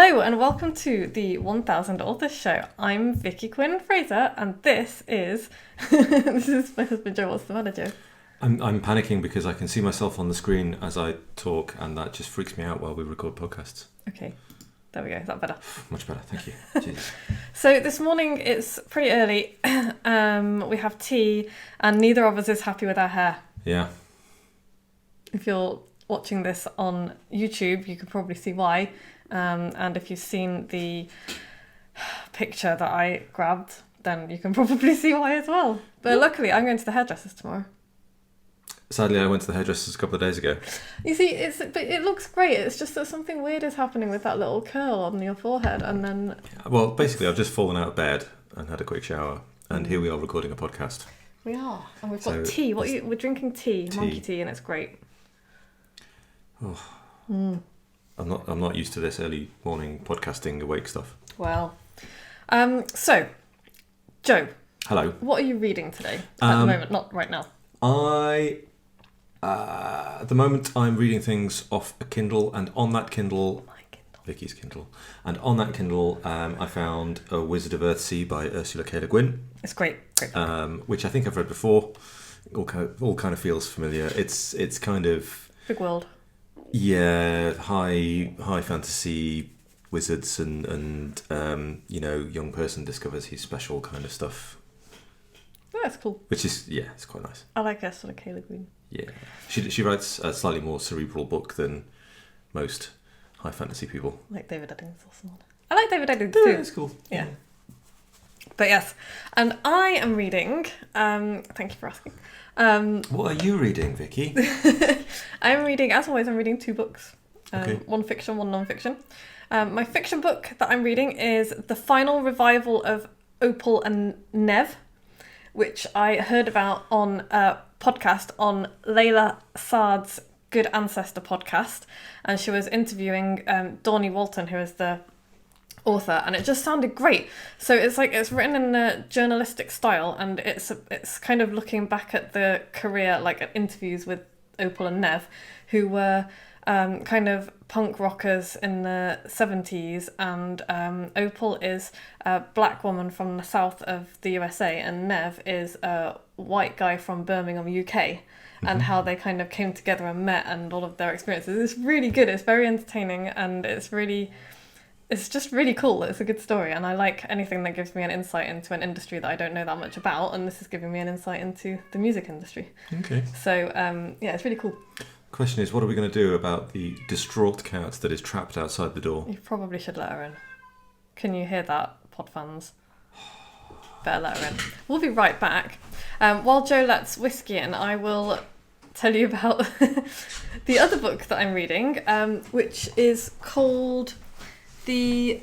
Hello and welcome to the 1000 Authors Show. I'm Vicky Quinn Fraser and this is this is my husband Joe. What's the matter, Joe? I'm panicking because I can see myself on the screen as I talk and that just freaks me out while we record podcasts. Okay, there we go. Is that better? Much better, thank you. Jesus. So this morning it's pretty early. We have tea and neither of us is happy with our hair. Yeah. If you're watching this on YouTube, you can probably see why. And if you've seen the picture that I grabbed, then you can probably see why as well. But luckily, I'm going to the hairdresser's tomorrow. Sadly, I went to the hairdresser's a couple of days ago. You see, but it looks great. It's just that something weird is happening with that little curl on your forehead, and then... Well, basically, I've just fallen out of bed and had a quick shower, and here we are recording a podcast. We are, and we've got tea. We're drinking tea, monkey tea, and it's great. Oh. I'm not used to this early morning podcasting awake stuff. Well, so, Joe. Hello. What are you reading today? At the moment, not right now. At the moment, I'm reading things off a Kindle, and on that Kindle, Vicky's Kindle, and on that Kindle, I found A Wizard of Earthsea by Ursula K. Le Guin. It's great. Which I think I've read before. All kind of feels familiar. It's kind of big world. Yeah, high fantasy wizards and young person discovers his special kind of stuff. Oh, that's cool. Which is it's quite nice. I like her sort of K. Le Guin. Yeah, she writes a slightly more cerebral book than most high fantasy people. Like David Eddings or someone. I like David Eddings too. It's cool. Yeah. But yes, and I am reading. Thank you for asking. What are you reading, Vicky? I'm reading, as always, I'm reading 2 books. Okay. One fiction, one non-fiction. My fiction book that I'm reading is the final revival of Opal and Nev, which I heard about on a podcast on Layla Saad's Good Ancestor podcast. And she was interviewing Dawnie Walton, who is the author, and it just sounded great. So it's written in a journalistic style, and it's kind of looking back at the career, like at interviews with Opal and Nev, who were kind of punk rockers in the 70s, and Opal is a black woman from the south of the USA, and Nev is a white guy from Birmingham, UK, and how they kind of came together and met, and all of their experiences. It's really good. It's very entertaining, and it's just really cool. It's a good story, and I like anything that gives me an insight into an industry that I don't know that much about, and this is giving me an insight into the music industry. Okay. So, it's really cool. Question is, what are we going to do about the distraught cat that is trapped outside the door? You probably should let her in. Can you hear that, pod fans? Better let her in. We'll be right back. While Joe lets whiskey in, I will tell you about the other book that I'm reading, which is called The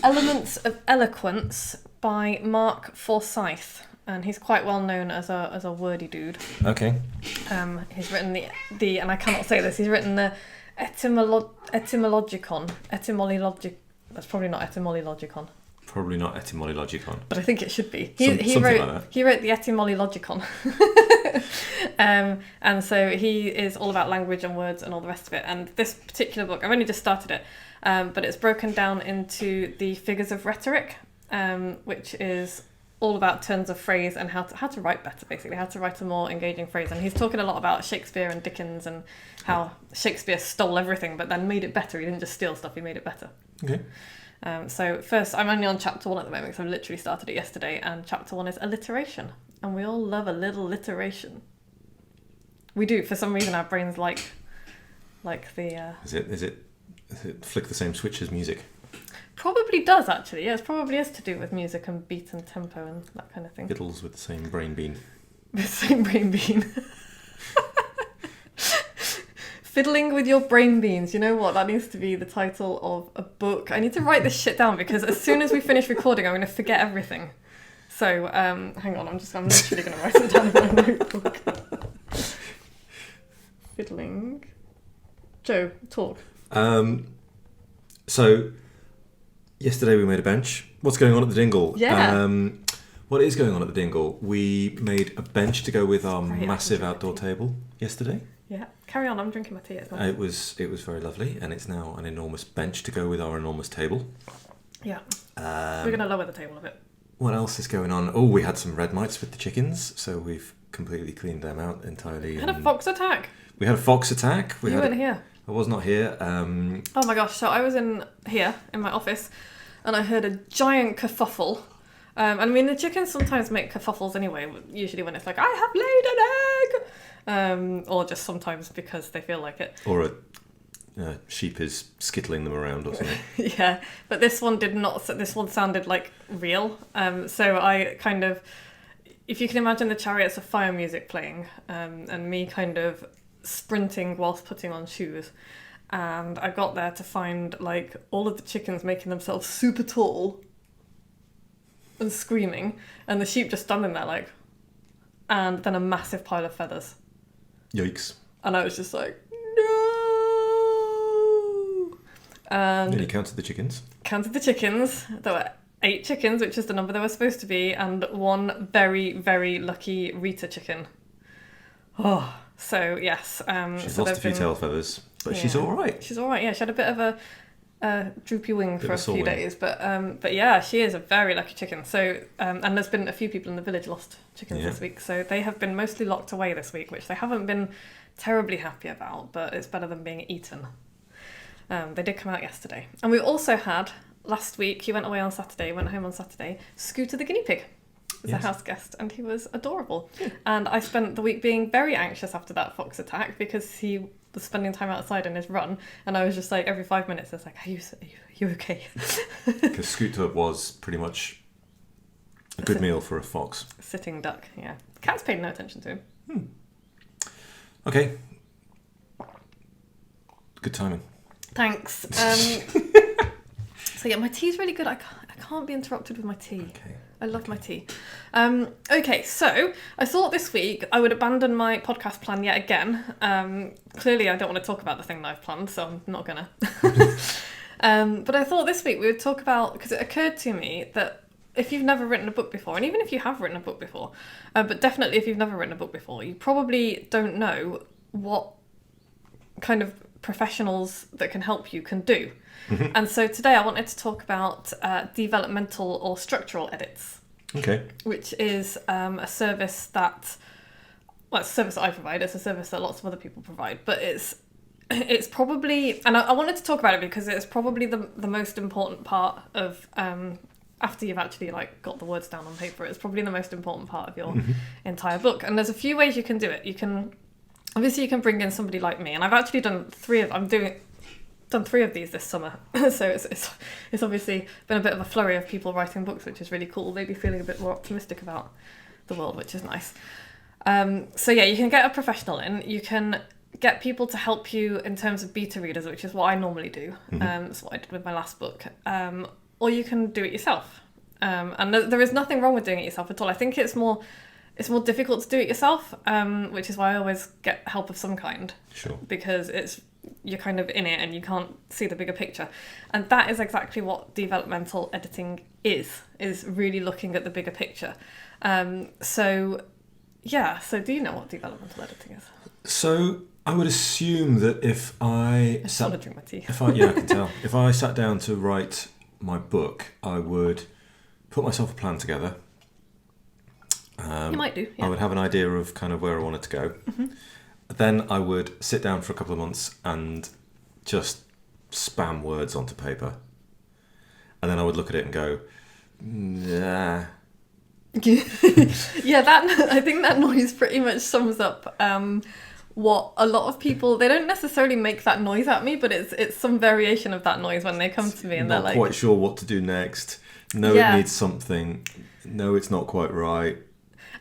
Elements of Eloquence by Mark Forsyth, and he's quite well known as a wordy dude. Okay. He's written the and I cannot say this. He's written the etymologicon. That's probably not etymologicon. Probably not etymologicon. But I think it should be. He wrote the etymologicon. And so he is all about language and words and all the rest of it. And this particular book, I've only just started it, but it's broken down into the figures of rhetoric, which is all about turns of phrase and how to write better, basically, how to write a more engaging phrase. And he's talking a lot about Shakespeare and Dickens and how Shakespeare stole everything but then made it better. He didn't just steal stuff, he made it better. Okay. So first, I'm only on chapter 1 at the moment, because I've literally started it yesterday, and chapter 1 is alliteration. And we all love a little alliteration. We do. For some reason, our brains like the... Is it flick the same switch as music? Probably does, actually. Yeah, it probably is to do with music and beat and tempo and that kind of thing. Fiddles with the same brain bean. The same brain bean. Fiddling with your brain beans. You know what? That needs to be the title of a book. I need to write this shit down, because as soon as we finish recording, I'm going to forget everything. So, hang on. I'm literally going to write it down in my notebook. Fiddling. Joe, talk. So, yesterday we made a bench. What's going on at the Dingle? Yeah. What is going on at the Dingle? We made a bench to go with our massive outdoor table yesterday. Yeah, carry on. I'm drinking my tea. It's nice. It was very lovely, and it's now an enormous bench to go with our enormous table. Yeah. We're going to lower the table a bit. What else is going on? Oh, we had some red mites with the chickens, so we've completely cleaned them out entirely. We had a fox attack. We had a fox attack. You weren't here. I was not here. Oh my gosh! So I was in my office, and I heard a giant kerfuffle. I mean, the chickens sometimes make kerfuffles anyway. Usually when it's like, I have laid an egg, or just sometimes because they feel like it. Or a sheep is skittling them around or something. Yeah, but this one did not. This one sounded like real. So I kind of, if you can imagine the Chariots of Fire music playing, and me kind of sprinting whilst putting on shoes, and I got there to find like all of the chickens making themselves super tall and screaming, and the sheep just standing there like, and then a massive pile of feathers. Yikes. And I was just like, no. And then you counted the chickens. There were 8 chickens, which is the number they were supposed to be, and 1 very, very lucky Rita chicken. Oh, so yes. She's so lost a few tail feathers, but she's all right. She's all right. Yeah, she had a bit of a droopy wing for a few days, but yeah, she is a very lucky chicken. So and there's been a few people in the village lost chickens this week, so they have been mostly locked away this week, which they haven't been terribly happy about, but it's better than being eaten. They did come out yesterday, and we also had last week. He went away on Saturday, went home on Saturday. Scooter the guinea pig was a house guest, and he was adorable. Yeah. And I spent the week being very anxious after that fox attack because he was spending time outside in his run, and I was just like every 5 minutes I was like, are you okay? Because Scooter was pretty much a good meal for a fox. Sitting duck. Yeah, the cats paid no attention to him. Okay, good timing. Thanks. So yeah, my tea's really good. I can't be interrupted with my tea. Okay. I love my tea. Okay, so I thought this week I would abandon my podcast plan yet again. Clearly I don't want to talk about the thing that I've planned, so I'm not gonna. But I thought this week we would talk about, because it occurred to me that if you've never written a book before, and even if you have written a book before, but definitely if you've never written a book before, you probably don't know what kind of professionals that can help you can do. Mm-hmm. And so today I wanted to talk about developmental or structural edits. Okay. Which is a service that, well, it's a service that I provide. It's a service that lots of other people provide. But it's probably, and I wanted to talk about it because it's probably the most important part of, after you've actually like got the words down on paper, it's probably the most important part of your entire book. And there's a few ways you can do it. You can bring in somebody like me, and I've actually done 3 of these this summer. So it's obviously been a bit of a flurry of people writing books, which is really cool. Maybe feeling a bit more optimistic about the world, which is nice. So yeah, you can get a professional in. You can get people to help you in terms of beta readers, which is what I normally do. That's what I did with my last book. Or you can do it yourself. And there is nothing wrong with doing it yourself at all. I think it's more difficult to do it yourself, which is why I always get help of some kind. Sure. Because you're kind of in it and you can't see the bigger picture. And that is exactly what developmental editing is really looking at the bigger picture. So do you know what developmental editing is? So I would assume that if I just want to drink my tea. I can tell. If I sat down to write my book, I would put myself a plan together. You might do, yeah. I would have an idea of kind of where I wanted to go. Mm-hmm. Then I would sit down for a couple of months and just spam words onto paper. And then I would look at it and go, nah. Yeah, I think that noise pretty much sums up what a lot of people, they don't necessarily make that noise at me, but it's some variation of that noise when they come to me and they're like... Not quite sure what to do next. No, It needs something. No, it's not quite right.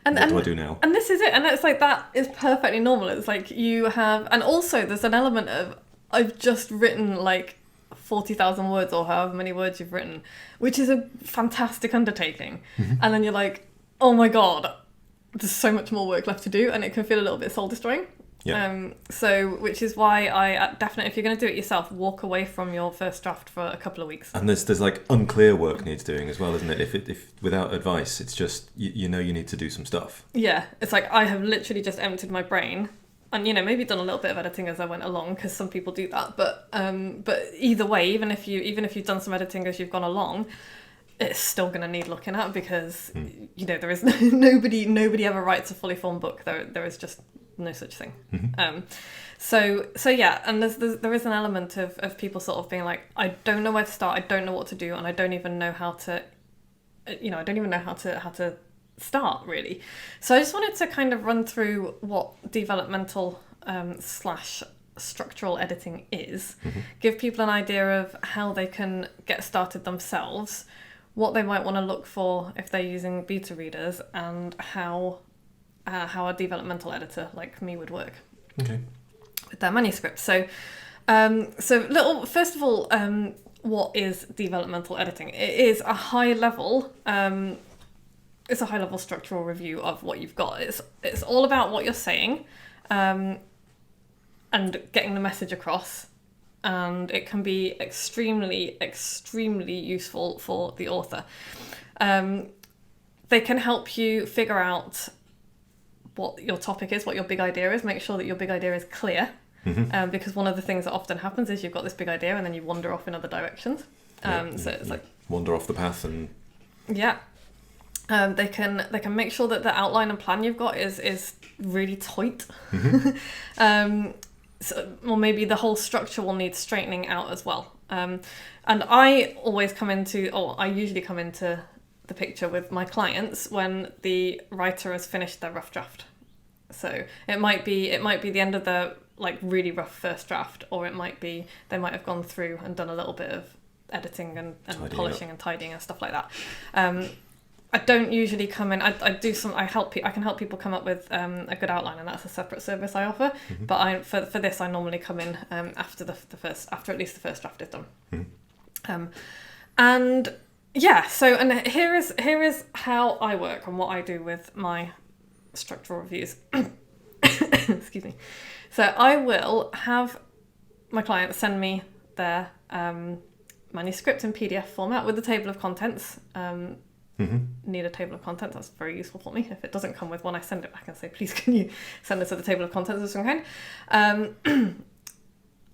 What do I do now? And this is it. And it's like, that is perfectly normal. It's like you have... And also there's an element of, I've just written like 40,000 words or however many words you've written, which is a fantastic undertaking. Mm-hmm. And then you're like, oh my God, there's so much more work left to do. And it can feel a little bit soul destroying. Yeah. Which is why I definitely, if you're going to do it yourself, walk away from your first draft for a couple of weeks. And there's like unclear work needs doing as well, isn't it? If without advice, it's just you know you need to do some stuff. Yeah, it's like I have literally just emptied my brain and maybe done a little bit of editing as I went along, because some people do that. But either way, even if you've done some editing as you've gone along, it's still going to need looking at, because there is nobody ever writes a fully formed book. There is just no such thing. So yeah, and there is an element of people sort of being like, I don't know where to start, I don't know what to do, and I don't even know how to start, really. So I just wanted to kind of run through what developmental / structural editing is, give people an idea of how they can get started themselves, what they might want to look for if they're using beta readers, and how a developmental editor like me would work with their manuscript. So first of all, what is developmental editing? It is a high level structural review of what you've got. It's all about what you're saying, and getting the message across, and it can be extremely, extremely useful for the author. They can help you figure out what your topic is, what your big idea is, make sure that your big idea is clear, because one of the things that often happens is you've got this big idea and then you wander off in other directions. So it's like wander off the path, and they can make sure that the outline and plan you've got is really tight. Or maybe the whole structure will need straightening out as well. And I usually come into the picture with my clients when the writer has finished their rough draft. So it might be the end of the really rough first draft, or it might be they might have gone through and done a little bit of editing and polishing and tidying and stuff like that. I don't usually come in. I can help people come up with a good outline, and that's a separate service I offer. But for this, I normally come in after at least the first draft is done. And here is how I work and what I do with my structural reviews. Excuse me. So I will have my clients send me their manuscript in PDF format with the table of contents. Need a table of contents. That's very useful for me. If it doesn't come with one, I send it back and say, please can you send us a table of contents of some kind.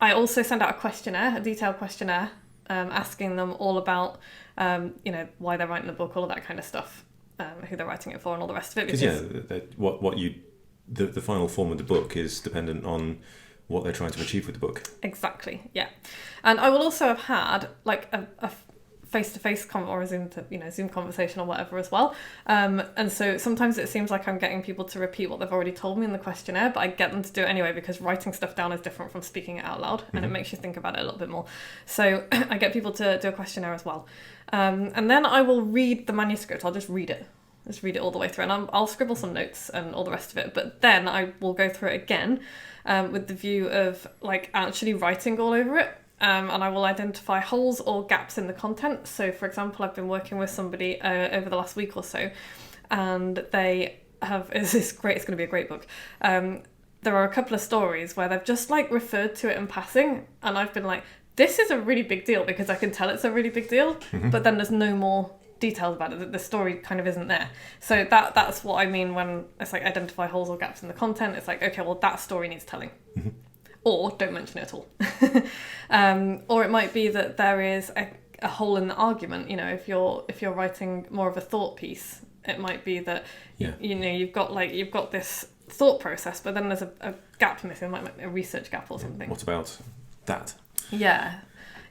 I also send out a detailed questionnaire, asking them all about why they're writing the book, all of that kind of stuff, who they're writing it for, and all the rest of it. Because the final form of the book is dependent on what they're trying to achieve with the book. Exactly, yeah. And I will also have had a face-to-face or a Zoom conversation or whatever as well. And so sometimes it seems like I'm getting people to repeat what they've already told me in the questionnaire, but I get them to do it anyway, because writing stuff down is different from speaking it out loud, and it makes you think about it a little bit more. So I get people to do a questionnaire as well. And then I will read the manuscript. I'll just read it all the way through, and I'll scribble some notes and all the rest of it. But then I will go through it again with the view of actually writing all over it. And I will identify holes or gaps in the content. So, for example, I've been working with somebody over the last week or so, and they have, it's great, it's going to be a great book. There are a couple of stories where they've just referred to it in passing, and I've been like, this is a really big deal, because I can tell it's a really big deal, but then there's no more details about it. The story kind of isn't there. So that's what I mean when it's identify holes or gaps in the content. It's okay, well, that story needs telling. Or don't mention it at all. Or it might be that there is a hole in the argument. If you're writing more of a thought piece, it might be that you've got this thought process, but then there's a gap missing, like a research gap or something. What about that? Yeah,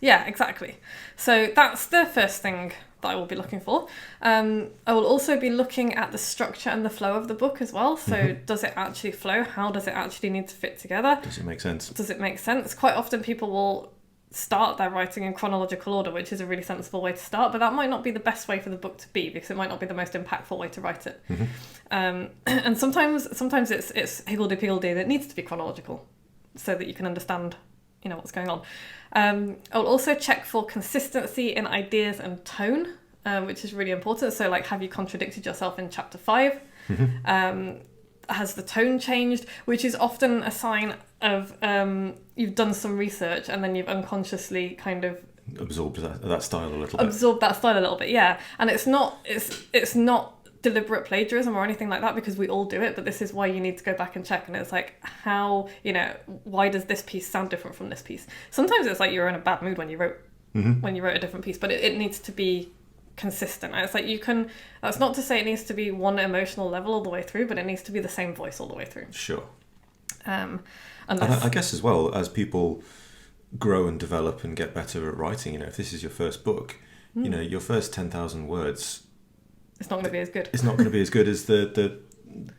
exactly. So that's the first thing that I will be looking for. I will also be looking at the structure and the flow of the book as well. So does it actually flow? How does it actually need to fit together? Does it make sense? Quite often people will start their writing in chronological order, which is a really sensible way to start, but that might not be the best way for the book to be, because it might not be the most impactful way to write it. And sometimes it's higgledy-piggledy that it needs to be chronological, so that you can understand what's going on. I'll also check for consistency in ideas and tone, which is really important. So have you contradicted yourself in chapter 5? Has the tone changed? Which is often a sign of you've done some research and then you've unconsciously kind of absorbed that style a little bit. Absorbed that style a little bit, yeah. And it's not deliberate plagiarism or anything like that, because we all do it, but this is why you need to go back and check. And it's like, how, why does this piece sound different from this piece? Sometimes it's like you're in a bad mood when you wrote a different piece, but it needs to be consistent. It's like that's not to say it needs to be one emotional level all the way through, but it needs to be the same voice all the way through. Sure. And I guess as well, as people grow and develop and get better at writing, if this is your first book, your first 10,000 words, it's not going to be as good. It's not going to be as good as the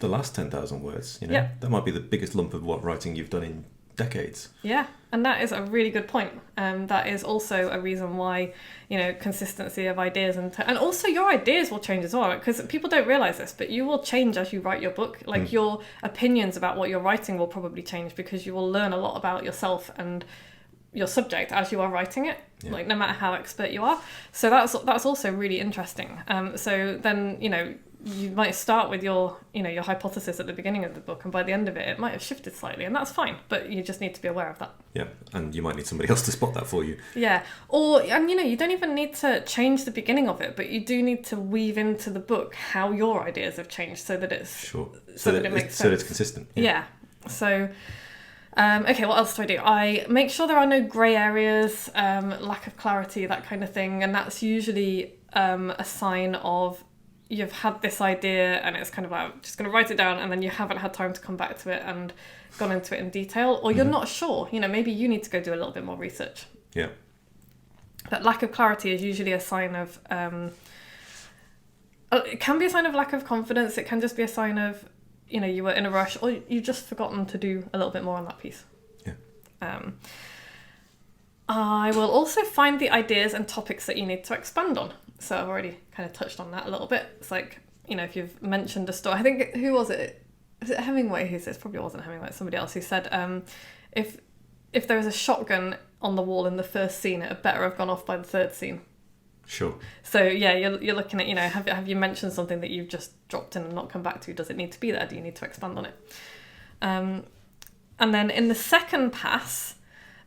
last 10,000 words. Yeah. That might be the biggest lump of what writing you've done in decades. Yeah, and that is a really good point. That is also a reason why, consistency of ideas and also your ideas will change as well, because people don't realize this, but you will change as you write your book. Like your opinions about what you're writing will probably change, because you will learn a lot about yourself and your subject as you are writing it, like no matter how expert you are. So that's also really interesting. So then you might start with your your hypothesis at the beginning of the book, and by the end of it, it might have shifted slightly, and that's fine. But you just need to be aware of that. Yeah, and you might need somebody else to spot that for you. Yeah, and you don't even need to change the beginning of it, but you do need to weave into the book how your ideas have changed, so that it's sure, so that it makes sense. So that it's consistent. Yeah. So. Okay, what else do? I make sure there are no grey areas, lack of clarity, that kind of thing, and that's usually a sign of you've had this idea and it's kind of like, I'm just going to write it down, and then you haven't had time to come back to it and gone into it in detail, or you're not sure. Maybe you need to go do a little bit more research. Yeah. That lack of clarity is usually a sign of... it can be a sign of lack of confidence. It can just be a sign of... you were in a rush, or you've just forgotten to do a little bit more on that piece. Yeah. I will also find the ideas and topics that you need to expand on. So I've already kind of touched on that a little bit. It's like, if you've mentioned a story, I think, who was it? Was it Hemingway who says? Probably wasn't Hemingway, somebody else who said, if there was a shotgun on the wall in the first scene, it had better have gone off by the third scene. Sure. So yeah, you're looking at, have you mentioned something that you've just dropped in and not come back to? Does it need to be there? Do you need to expand on it? And then in the second pass,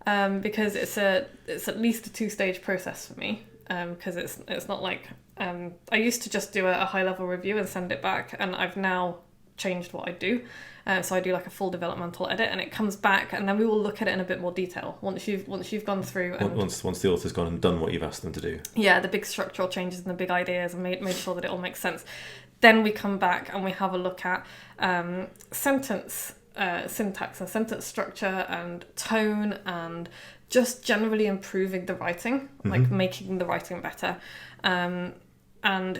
because it's at least a 2-stage process for me, because it's not like I used to just do a high level review and send it back, and I've now changed what I do. So I do like a full developmental edit, and it comes back, and then we will look at it in a bit more detail once you've gone through. And once the author's gone and done what you've asked them to do. Yeah, the big structural changes and the big ideas, and made sure that it all makes sense. Then we come back and we have a look at sentence syntax and sentence structure and tone, and just generally improving the writing, like making the writing better, and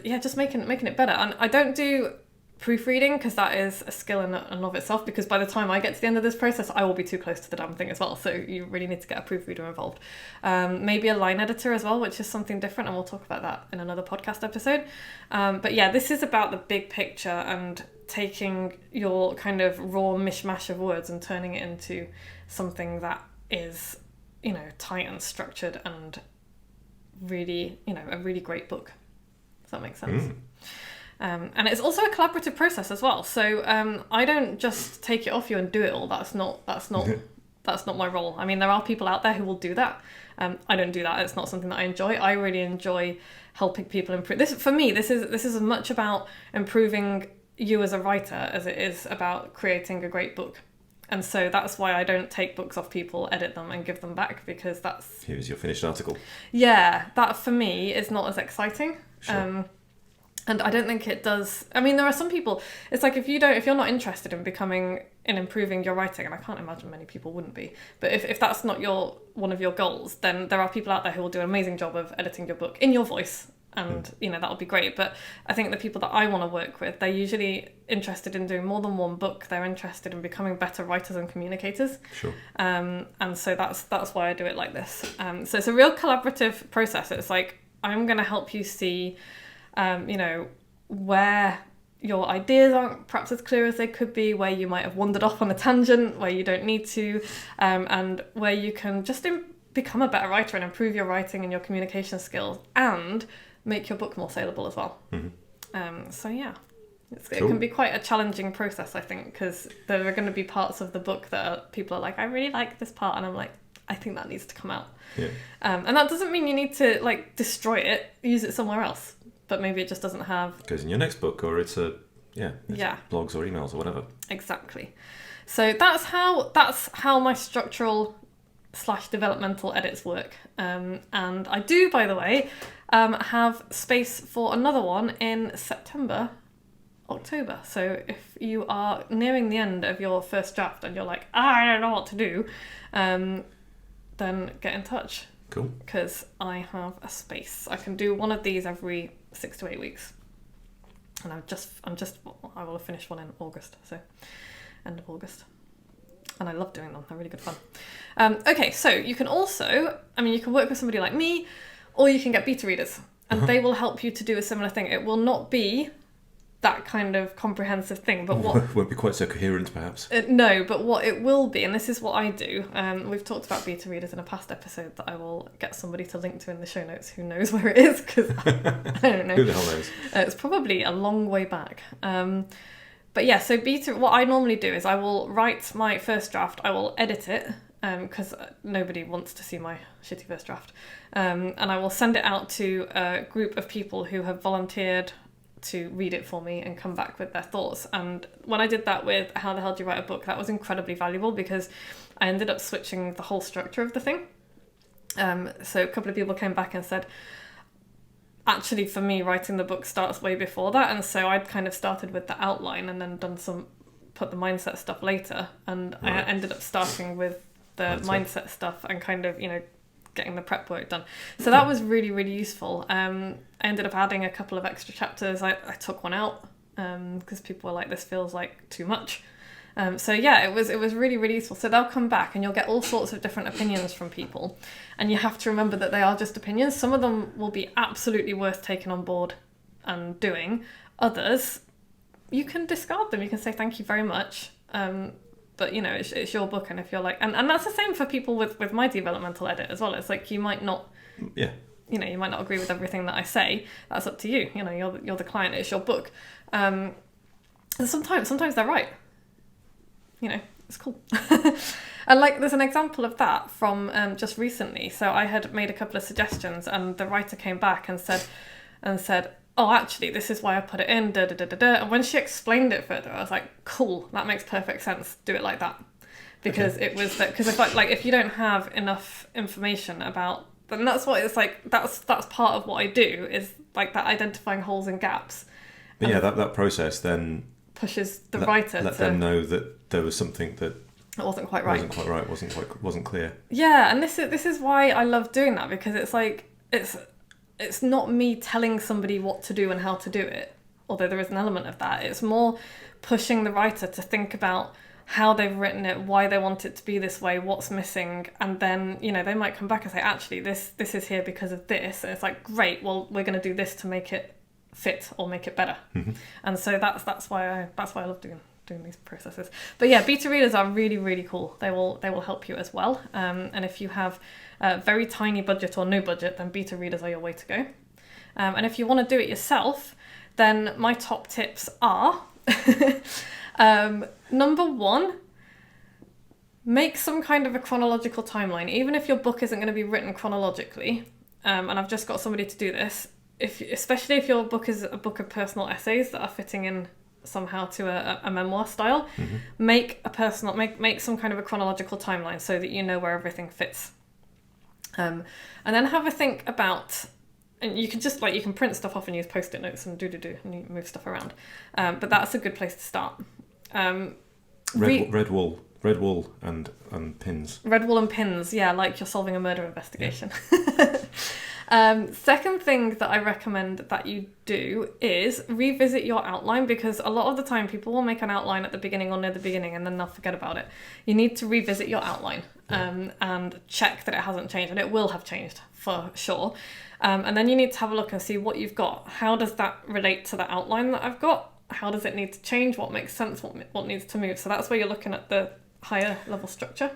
just making it better. And I don't do proofreading, because that is a skill in and of itself, because by the time I get to the end of this process, I will be too close to the damn thing as well, so you really need to get a proofreader involved. Maybe a line editor as well, which is something different, and we'll talk about that in another podcast episode. But yeah, this is about the big picture and taking your kind of raw mishmash of words and turning it into something that is, tight and structured and really, a really great book. Does that make sense? And it's also a collaborative process as well. So I don't just take it off you and do it all. That's not my role. I mean, there are people out there who will do that. I don't do that. It's not something that I enjoy. I really enjoy helping people improve. For me, this is as much about improving you as a writer as it is about creating a great book. And so that's why I don't take books off people, edit them and give them back, because that's... Here's your finished article. Yeah, that for me is not as exciting. Sure. And I don't think it does. I mean, there are some people, it's like if you're not interested in improving your writing, and I can't imagine many people wouldn't be, but if that's not one of your goals, then there are people out there who will do an amazing job of editing your book in your voice, and that'll be great. But I think the people that I want to work with, they're usually interested in doing more than one book. They're interested in becoming better writers and communicators. Sure. And so that's why I do it like this. So it's a real collaborative process. It's like, I'm going to help you see where your ideas aren't perhaps as clear as they could be, where you might have wandered off on a tangent, where you don't need to, and where you can just become a better writer and improve your writing and your communication skills, and make your book more saleable as well. So yeah, it can be quite a challenging process, I think, because there are going to be parts of the book that people are like, I really like this part, and I'm like, I think that needs to come out. Yeah. And that doesn't mean you need to destroy it, use it somewhere else. but maybe it just doesn't have... Goes in your next book, or it's blogs or emails or whatever. Exactly. So that's how my structural / developmental edits work. And I do, by the way, have space for another one in October. So if you are nearing the end of your first draft and you're like, I don't know what to do, then get in touch. Cool. Because I have a space. I can do one of these every 6 to 8 weeks. And I will have finished one in August, so end of August. And I love doing them, they're really good fun. Okay, so you can also, you can work with somebody like me, or you can get beta readers, and they will help you to do a similar thing. It will not be that kind of comprehensive thing, but what... won't be quite so coherent, perhaps. No, but what it will be, and this is what I do, we've talked about beta readers in a past episode that I will get somebody to link to in the show notes who knows where it is, because I don't know. Who the hell knows? It's probably a long way back. But yeah, so what I normally do is I will write my first draft, I will edit it, because nobody wants to see my shitty first draft, and I will send it out to a group of people who have volunteered to read it for me and come back with their thoughts. And when I did that with How the Hell Do You Write a Book, that was incredibly valuable because I ended up switching the whole structure of the thing. So a couple of people came back and said, actually for me writing the book starts way before that, and so I'd kind of started with the outline and then put the mindset stuff later, and right. I ended up starting with the mindset stuff and kind of, getting the prep work done. So that was really, really useful. I ended up adding a couple of extra chapters. I took one out because people were like, this feels like too much. So yeah, it was really, really useful. So they'll come back and you'll get all sorts of different opinions from people. And you have to remember that they are just opinions. Some of them will be absolutely worth taking on board and doing. Others, you can discard them. You can say thank you very much. But it's your book, and if you're like, and that's the same for people with my developmental edit as well. It's like you might not, you might not agree with everything that I say. That's up to you. You're the client. It's your book. Sometimes they're right. It's cool. And like, there's an example of that from just recently. So I had made a couple of suggestions, and the writer came back and said, oh, actually, this is why I put it in, da da da da da. And when she explained it further, I was like, cool, that makes perfect sense. Do it like that. Because it was that, because if you don't have enough information about, then that's what it's like, that's part of what I do, is like that identifying holes and gaps. But yeah, that process then pushes the writer let them know that there was something that it wasn't quite right. Wasn't clear. Yeah, and this is why I love doing that, because it's like, it's not me telling somebody what to do and how to do it, although there is an element of that. It's more pushing the writer to think about how they've written it, why they want it to be this way, what's missing, and then, they might come back and say, actually, this is here because of this. And it's like, great, well, we're going to do this to make it fit or make it better. Mm-hmm. And so that's why I love doing these processes. But yeah, beta readers are really, really cool. They will help you as well. And if you have a very tiny budget or no budget, then beta readers are your way to go. And if you want to do it yourself, then my top tips are number 1, make some kind of a chronological timeline, even if your book isn't going to be written chronologically. And I've just got somebody to do this. Especially if your book is a book of personal essays that are fitting in somehow to a memoir style, mm-hmm. make some kind of a chronological timeline so that you know where everything fits. And then have a think about, and you can just you can print stuff off and use post-it notes and do and you move stuff around. But that's a good place to start. Red wall and pins. Red wall and pins, yeah, like you're solving a murder investigation. Yeah. Second thing that I recommend that you do is revisit your outline, because a lot of the time people will make an outline at the beginning or near the beginning and then they'll forget about it. You need to revisit your outline and check that it hasn't changed, and it will have changed for sure. And then you need to have a look and see what you've got. How does that relate to the outline that I've got? How does it need to change? What makes sense? What needs to move? So that's where you're looking at the higher level structure.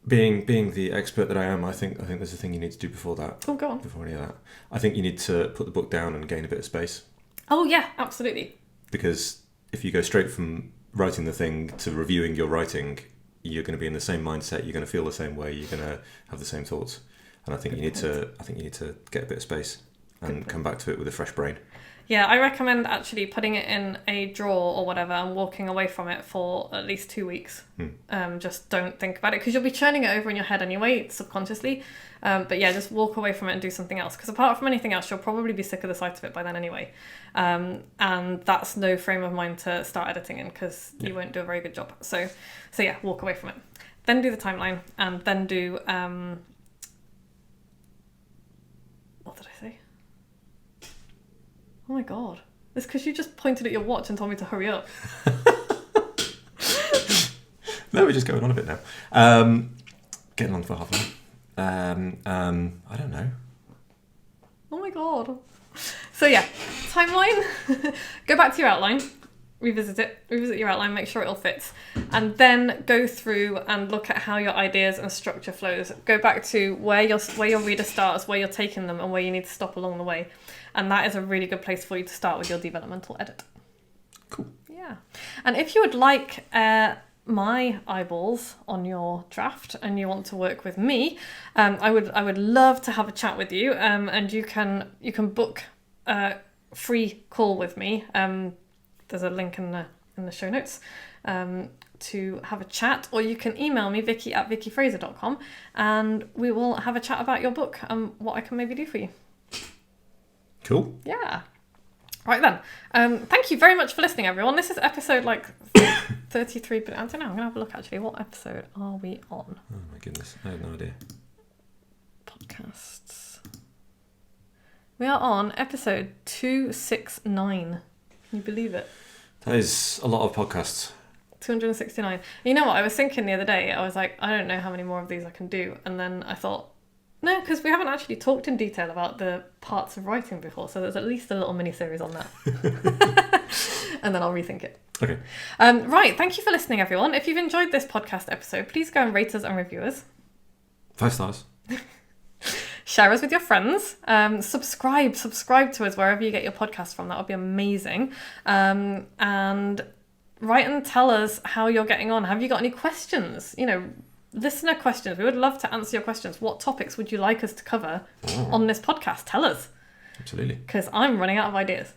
Being the expert that I am, I think there's a thing you need to do before that. Oh, go on. Before any of that, I think you need to put the book down and gain a bit of space. Oh yeah, absolutely. Because if you go straight from writing the thing to reviewing your writing, you're going to be in the same mindset. You're going to feel the same way. You're going to have the same thoughts. And I think you need to get a bit of space. and come back to it with a fresh brain. Yeah, I recommend actually putting it in a drawer or whatever and walking away from it for at least 2 weeks. Just don't think about it, because you'll be churning it over in your head anyway, subconsciously. But yeah, just walk away from it and do something else, because apart from anything else, you'll probably be sick of the sight of it by then anyway. And that's no frame of mind to start editing in, because you won't do a very good job. So yeah, walk away from it. Then do the timeline, and then do... what did I say? Oh my god. It's because you just pointed at your watch and told me to hurry up. No, we're just going on a bit now. Getting on for half an hour. I don't know. Oh my god. So yeah, timeline. Go back to your outline. Revisit your outline, make sure it all fits. And then go through and look at how your ideas and structure flows. Go back to where your reader starts, where you're taking them, and where you need to stop along the way. And that is a really good place for you to start with your developmental edit. Cool. Yeah. And if you would like my eyeballs on your draft and you want to work with me, I would love to have a chat with you. And you can book a free call with me. There's a link in the show notes to have a chat, or you can email me, vicky@vickyfraser.com, and we will have a chat about your book and what I can maybe do for you. Cool. Yeah. Right then. Thank you very much for listening, everyone. This is episode 33, but I don't know. I'm going to have a look actually. What episode are we on? Oh my goodness. I have no idea. Podcasts. We are on episode 269. Can you believe it? That is a lot of podcasts. 269. You know what? I was thinking the other day, I was like, I don't know how many more of these I can do. And then I thought, no, because we haven't actually talked in detail about the parts of writing before. So there's at least a little mini-series on that. And then I'll rethink it. Okay. Right. Thank you for listening, everyone. If you've enjoyed this podcast episode, please go and rate us and review us. 5 stars. Share us with your friends. Subscribe to us wherever you get your podcast from. That would be amazing. And write and tell us how you're getting on. Have you got any questions? Listener questions. We would love to answer your questions. What topics would you like us to cover on this podcast? Tell us. Absolutely. Because I'm running out of ideas.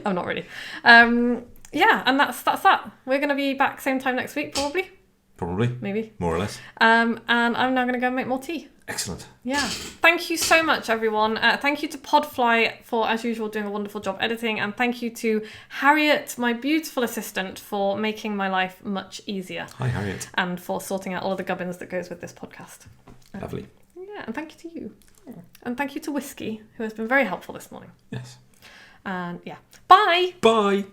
I'm not really. Yeah, and that's that. We're going to be back same time next week, probably. Probably. Maybe. More or less. And I'm now going to go and make more tea. Excellent. Yeah. Thank you so much, everyone. Thank you to Podfly for, as usual, doing a wonderful job editing. And thank you to Harriet, my beautiful assistant, for making my life much easier. Hi, Harriet. And for sorting out all of the gubbins that goes with this podcast. Lovely. Yeah, and thank you to you. And thank you to Whiskey, who has been very helpful this morning. Yes. And yeah. Bye! Bye!